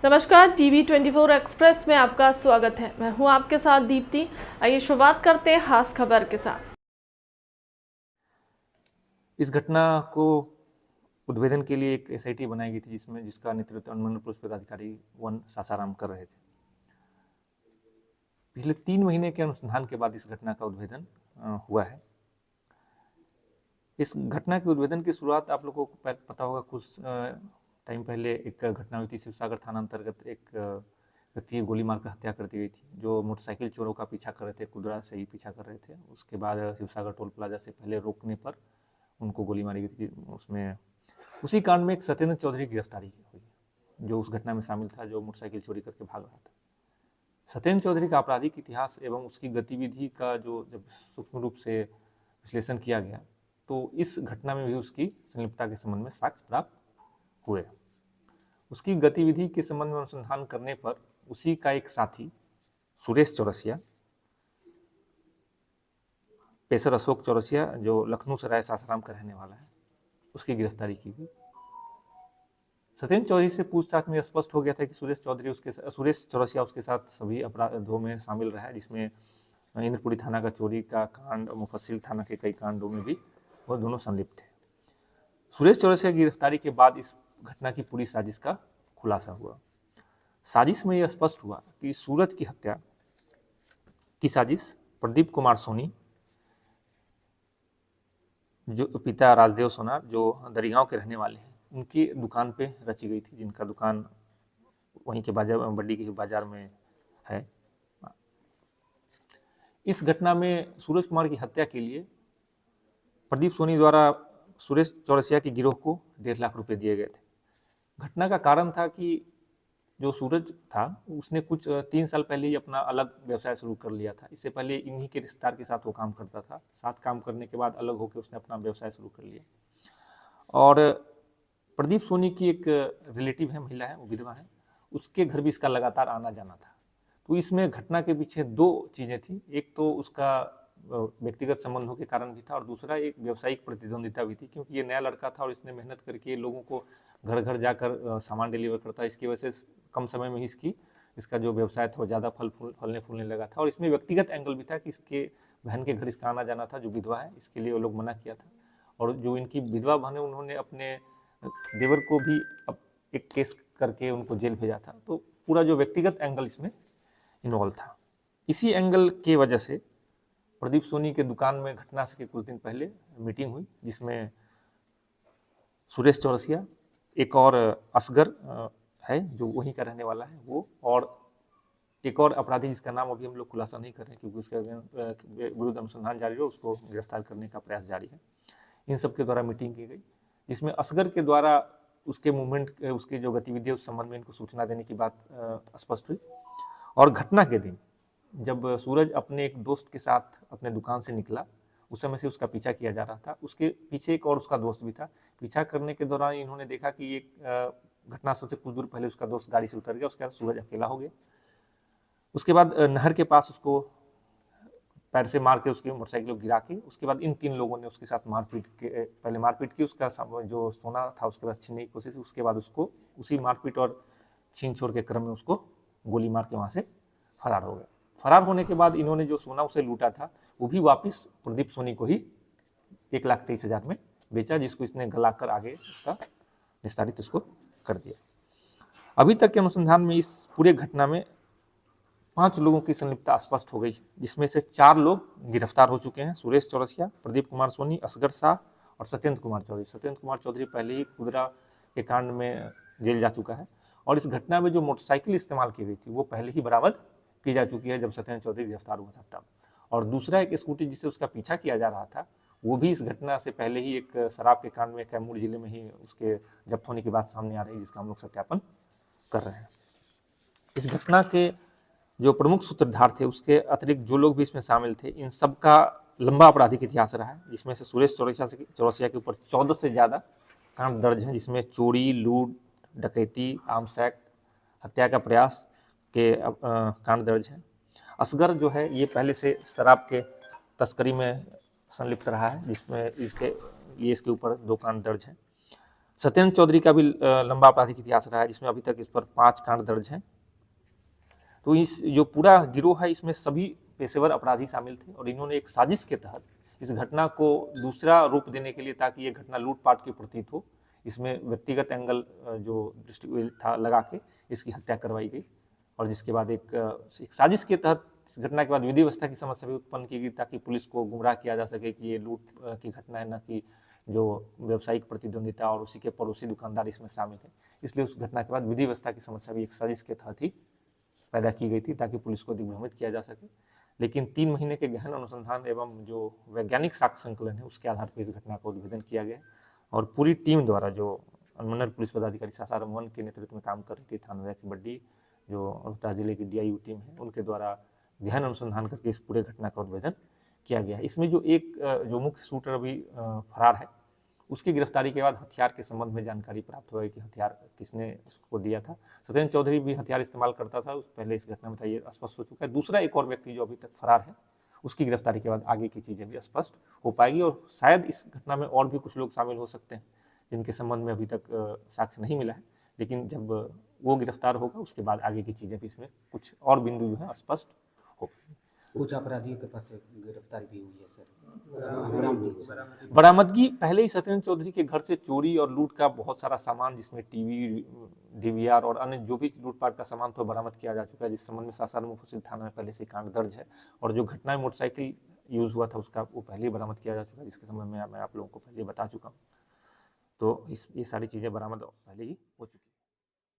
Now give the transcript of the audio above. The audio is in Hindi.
नमस्कार, TV24 एक्सप्रेस में आपका स्वागत है। मैं हूं आपके साथ दीप्ति। आइए शुरुआत करते हैं खास खबर के साथ। इस घटना को उद्भेदन के लिए एक SIT बनाई गई थी जिसका नेतृत्व अनुमंडल पुलिस पदाधिकारी 1 सासाराम कर रहे थे। पिछले 3 महीने के अनुसंधान के बाद इस घटना का उद्भेदन हुआ है। इस घटना के उद्भेदन की शुरुआत आप लोगों को पता होगा, कुछ टाइम पहले एक घटना हुई थी। शिवसागर थाना अंतर्गत एक व्यक्ति की गोली मारकर हत्या कर दी गई थी, जो मोटरसाइकिल चोरों का पीछा कर रहे थे, कुदरा से ही पीछा कर रहे थे। उसके बाद शिवसागर टोल प्लाजा से पहले रोकने पर उनको गोली मारी गई थी। उसमें उसी कांड में एक सत्येंद्र चौधरी की गिरफ्तारी हुई, जो उस घटना में शामिल था, जो मोटरसाइकिल चोरी करके भाग रहा था। सत्येंद्र चौधरी का आपराधिक इतिहास एवं उसकी गतिविधि का जब सूक्ष्म रूप से विश्लेषण किया गया, तो इस घटना में भी उसकी संलिप्तता के संबंध में साक्ष्य प्राप्त हुए। उसकी गतिविधि के संबंध में अनुसंधान करने पर उसी का एक साथी सुरेश चौरसिया, पेशर अशोक चौरसिया, जो लखनऊ सराय सासाराम का रहने वाला है, उसकी गिरफ्तारी की गई। सत्येंद्र चौधरी से पूछताछ में स्पष्ट हो गया था कि सुरेश चौरसिया उसके साथ सभी अपराधों में शामिल रहा है, जिसमें इंद्रपुरी थाना का चोरी का कांड, मुफस्सिल थाना के कई कांडों में भी वह दोनों संलिप्त थे। सुरेश चौरसिया की गिरफ्तारी के बाद इस घटना की पूरी साजिश का खुलासा हुआ। साजिश में यह स्पष्ट हुआ कि सूरज की हत्या की साजिश प्रदीप कुमार सोनी, जो पिता राजदेव सोनार, जो दरिगांव के रहने वाले हैं, उनकी दुकान पे रची गई थी, जिनका दुकान वहीं के बड्डी के बाजार में है। इस घटना में सूरज कुमार की हत्या के लिए प्रदीप सोनी द्वारा सुरेश चौरसिया की गिरोह को 1.5 लाख रुपए दिए गए थे। घटना का कारण था कि जो सूरज था, उसने कुछ 3 साल पहले ही अपना अलग व्यवसाय शुरू कर लिया था। इससे पहले इन्हीं के रिश्तेदार के साथ वो काम करता था। साथ काम करने के बाद अलग होकर उसने अपना व्यवसाय शुरू कर लिया। और प्रदीप सोनी की एक रिलेटिव है, महिला है, वो विधवा है, उसके घर भी इसका लगातार आना जाना था। तो इसमें घटना के पीछे 2 चीज़ें थी। एक तो उसका व्यक्तिगत संबंधों के कारण भी था, और दूसरा एक व्यावसायिक प्रतिद्वंदिता भी थी, क्योंकि ये नया लड़का था और इसने मेहनत करके लोगों को घर घर जाकर सामान डिलीवर करता। इसकी वजह से कम समय में ही इसका जो व्यवसाय था वो ज़्यादा फलने फूलने लगा था। और इसमें व्यक्तिगत एंगल भी था कि इसके बहन के घर इसका आना जाना था, जो विधवा है, इसके लिए वो लोग मना किया था। और जो इनकी विधवा बहन है, उन्होंने अपने देवर को भी एक केस करके उनको जेल भेजा था। तो पूरा जो व्यक्तिगत एंगल इसमें इन्वॉल्व था। इसी एंगल के वजह से प्रदीप सोनी के दुकान में घटना से कुछ दिन पहले मीटिंग हुई, जिसमें सुरेश चौरसिया, एक और असगर है जो वहीं का रहने वाला है, वो, और एक और अपराधी जिसका नाम अभी हम लोग खुलासा नहीं कर रहे हैं, क्योंकि उसके विरुद्ध अनुसंधान जारी है, उसको गिरफ्तार करने का प्रयास जारी है। इन सब के द्वारा मीटिंग की गई, जिसमें असगर के द्वारा उसके मूवमेंट, उसकी जो गतिविधि है, उस संबंध में इनको सूचना देने की बात स्पष्ट हुई। और घटना के दिन जब सूरज अपने एक दोस्त के साथ अपने दुकान से निकला, उस समय से उसका पीछा किया जा रहा था। उसके पीछे एक और उसका दोस्त भी था। पीछा करने के दौरान इन्होंने देखा कि एक घटनास्थल से कुछ दूर पहले उसका दोस्त गाड़ी से उतर गया। उसके बाद सूरज अकेला हो गया। उसके बाद नहर के पास उसको पैर से मार के उसकी मोटरसाइकिल को गिरा के, उसके बाद इन 3 लोगों ने उसके साथ पहले मारपीट की, उसका जो सोना था उसके बाद छीनने की कोशिश, उसके बाद उसको उसी मारपीट और छीन छोड़ के क्रम में उसको गोली मार के वहाँ से फरार हो गए। फरार होने के बाद इन्होंने जो सोना उसे लूटा था, वो भी वापस प्रदीप सोनी को ही 1,23,000 में बेचा, जिसको इसने गलाकर आगे उसका निस्तारित उसको कर दिया। अभी तक के अनुसंधान में इस पूरे घटना में 5 लोगों की संलिप्तता स्पष्ट हो गई, जिसमें से 4 लोग गिरफ्तार हो चुके हैं। सुरेश चौरसिया, प्रदीप कुमार सोनी, असगर शाह और सत्येंद्र कुमार चौधरी। सत्येंद्र कुमार चौधरी पहले ही कुदरा के कांड में जेल जा चुका है, और इस घटना में जो मोटरसाइकिल इस्तेमाल की गई थी वो पहले ही बरामद की जा चुकी है जब सत्येंद्र चौधरी गिरफ्तार हुआ था तब। और दूसरा एक स्कूटी जिससे उसका पीछा किया जा रहा था, वो भी इस घटना से पहले ही एक शराब के कांड में कैमूर जिले में ही उसके जब्त होने की बात सामने आ रही है, जिसका हम लोग सत्यापन कर रहे हैं। इस घटना के जो प्रमुख सूत्रधार थे, उसके अतिरिक्त जो लोग भी इसमें शामिल थे, इन सब का लंबा आपराधिक इतिहास रहा है, जिसमें से सुरेश चौरसिया के ऊपर 14 से ज़्यादा कांड दर्ज हैं, जिसमें चोरी, लूट, डकैती, आर्म्स एक्ट, हत्या का प्रयास के कांड दर्ज हैं। असगर जो है, ये पहले से शराब के तस्करी में संलिप्त रहा है, जिसमें इसके ऊपर 2 कांड दर्ज हैं। सत्येंद्र चौधरी का भी लंबा आपराधिक इतिहास रहा है, जिसमें अभी तक इस पर 5 कांड दर्ज हैं। तो इस जो पूरा गिरोह है, इसमें सभी पेशेवर अपराधी शामिल थे और इन्होंने एक साजिश के तहत इस घटना को दूसरा रूप देने के लिए, ताकि ये घटना लूटपाट की प्रतीत हो, इसमें व्यक्तिगत एंगल जो दृष्टि था लगा के इसकी हत्या करवाई गई। और जिसके बाद एक साजिश के तहत इस घटना के बाद विधि व्यवस्था की समस्या भी उत्पन्न की गई, ताकि पुलिस को गुमराह किया जा सके कि ये लूट की घटना है, न कि जो व्यावसायिक प्रतिद्वंदिता और उसी के पड़ोसी दुकानदार इसमें शामिल है। इसलिए उस घटना के बाद विधि व्यवस्था की समस्या भी एक साजिश के तहत ही पैदा की गई थी, ताकि पुलिस को दिग्भ्रमित किया जा सके। लेकिन 3 महीने के गहन अनुसंधान एवं जो वैज्ञानिक साक्ष्य संकलन है, उसके आधार पर इस घटना का उद्भेदन किया गया और पूरी टीम द्वारा, जो अनुमंडल पुलिस पदाधिकारी सासाराम 1 के नेतृत्व में काम कर रही थी, थाना की बड्डी जो रोहतास जिले की DIU टीम है, उनके द्वारा गहन अनुसंधान करके इस पूरे घटना का उद्भेदन किया गया। इसमें जो मुख्य शूटर अभी फरार है, उसकी गिरफ्तारी के बाद हथियार के संबंध में जानकारी प्राप्त हुआ है कि हथियार किसने उसको दिया था। सत्येंद्र चौधरी भी हथियार इस्तेमाल करता था, उस पहले इस घटना में था, ये स्पष्ट हो चुका है। दूसरा एक और व्यक्ति जो अभी तक फरार है, उसकी गिरफ्तारी के बाद आगे की चीज़ें भी स्पष्ट हो पाएगी और शायद इस घटना में और भी कुछ लोग शामिल हो सकते हैं, जिनके संबंध में अभी तक साक्ष्य नहीं मिला है। लेकिन जब वो गिरफ्तार होगा, उसके बाद आगे की चीज़ें भी इसमें कुछ और बिंदु जो है स्पष्ट हो। कुछ अपराधियों के पास गिरफ्तारी भी हुई है सर। बरामदगी पहले ही सत्येंद्र चौधरी के घर से चोरी और लूट का बहुत सारा सामान, जिसमें टीवी, DVR और अन्य जो भी लूटपाट का सामान था, बरामद किया जा चुका है, जिस संबंध में सासाराम मुफस्सिल थाना में पहले से कांड दर्ज है। और जो घटना में मोटरसाइकिल यूज हुआ था, उसका वो पहले ही बरामद किया जा चुका है, जिसके संबंध में मैं आप लोगों को पहले बता चुका हूँ। तो ये सारी चीज़ें बरामद पहले ही हो चुकी है।